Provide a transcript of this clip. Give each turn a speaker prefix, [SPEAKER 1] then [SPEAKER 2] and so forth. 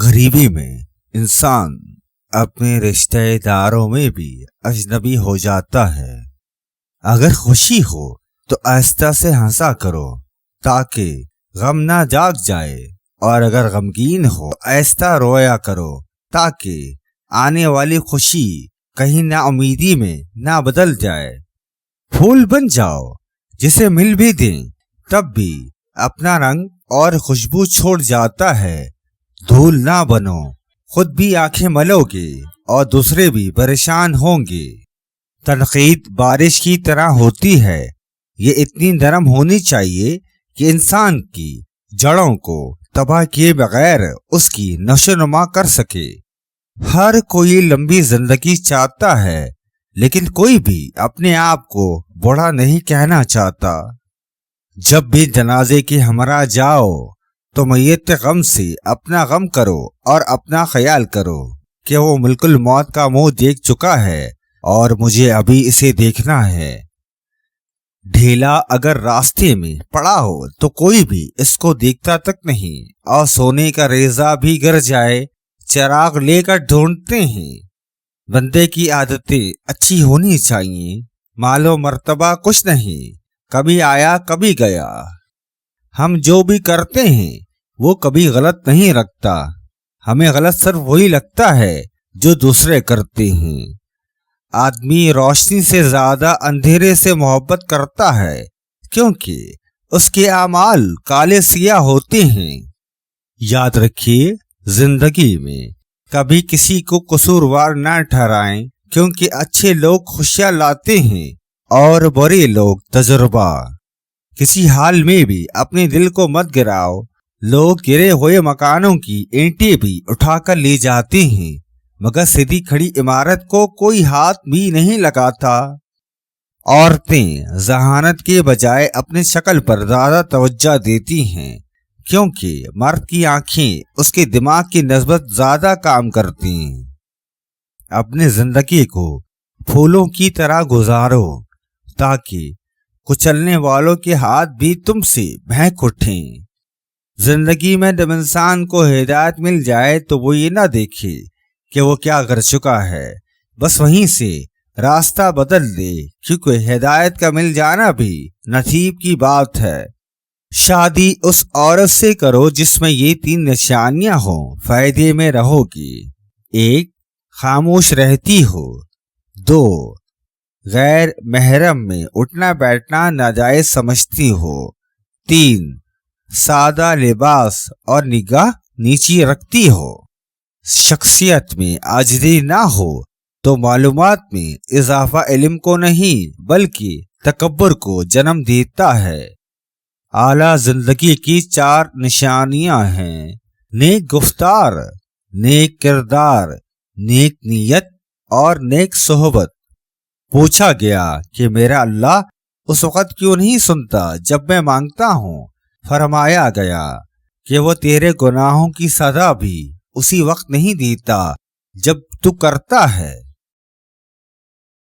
[SPEAKER 1] غریبی میں انسان اپنے رشتہ داروں میں بھی اجنبی ہو جاتا ہے۔ اگر خوشی ہو تو آہستہ سے ہنسا کرو تاکہ غم نہ جاگ جائے، اور اگر غمگین ہو تو آہستہ رویا کرو تاکہ آنے والی خوشی کہیں نا امیدی میں نہ بدل جائے۔ پھول بن جاؤ جسے مل بھی دیں تب بھی اپنا رنگ اور خوشبو چھوڑ جاتا ہے۔ دھول نہ بنو، خود بھی آنکھیں ملو گے اور دوسرے بھی پریشان ہوں گے۔ تنقید بارش کی طرح ہوتی ہے، یہ اتنی نرم ہونی چاہیے کہ انسان کی جڑوں کو تباہ کیے بغیر اس کی نشو و نما کر سکے۔ ہر کوئی لمبی زندگی چاہتا ہے، لیکن کوئی بھی اپنے آپ کو بوڑھا نہیں کہنا چاہتا۔ جب بھی جنازے کے ہمراہ جاؤ تو میت غم سے اپنا غم کرو اور اپنا خیال کرو کہ وہ ملک الموت کا منہ دیکھ چکا ہے اور مجھے ابھی اسے دیکھنا ہے۔ ڈھیلا اگر راستے میں پڑا ہو تو کوئی بھی اس کو دیکھتا تک نہیں، اور سونے کا ریزہ بھی گر جائے چراغ لے کر ڈھونڈتے ہیں۔ بندے کی عادتیں اچھی ہونی چاہیے، مال و مرتبہ کچھ نہیں، کبھی آیا کبھی گیا۔ ہم جو بھی کرتے ہیں وہ کبھی غلط نہیں لگتا، ہمیں غلط صرف وہی لگتا ہے جو دوسرے کرتے ہیں۔ آدمی روشنی سے زیادہ اندھیرے سے محبت کرتا ہے کیونکہ اس کے اعمال کالے سیاہ ہوتے ہیں۔ یاد رکھیے، زندگی میں کبھی کسی کو قصوروار نہ ٹھہرائیں، کیونکہ اچھے لوگ خوشیاں لاتے ہیں اور برے لوگ تجربہ۔ کسی حال میں بھی اپنے دل کو مت گراؤ، لوگ گرے ہوئے مکانوں کی اینٹیں بھی اٹھا کر لے جاتے ہیں، مگر سیدھی کھڑی عمارت کو کوئی ہاتھ بھی نہیں لگاتا۔ عورتیں ذہانت کے بجائے اپنی شکل پر زیادہ توجہ دیتی ہیں، کیونکہ مرد کی آنکھیں اس کے دماغ کی نسبت زیادہ کام کرتی ہیں۔ اپنی زندگی کو پھولوں کی طرح گزارو تاکہ کچلنے والوں کے ہاتھ بھی تم سے بہک اٹھیں۔ زندگی میں جب انسان کو ہدایت مل جائے تو وہ یہ نہ دیکھے کہ وہ کیا کر چکا ہے، بس وہیں سے راستہ بدل دے، کیونکہ ہدایت کا مل جانا بھی نصیب کی بات ہے۔ شادی اس عورت سے کرو جس میں یہ 3 نشانیاں ہوں، فائدے میں رہو گی۔ 1. خاموش رہتی ہو۔ 2. غیر محرم میں اٹھنا بیٹھنا ناجائز سمجھتی ہو۔ 3. سادہ لباس اور نگاہ نیچی رکھتی ہو۔ شخصیت میں عاجزی نہ ہو تو معلومات میں اضافہ علم کو نہیں بلکہ تکبر کو جنم دیتا ہے۔ اعلیٰ زندگی کی 4 نشانیاں ہیں: نیک گفتار، نیک کردار، نیک نیت اور نیک صحبت۔ پوچھا گیا کہ میرا اللہ اس وقت کیوں نہیں سنتا جب میں مانگتا ہوں؟ فرمایا گیا کہ وہ تیرے گناہوں کی سزا بھی اسی وقت نہیں دیتا جب تو کرتا ہے۔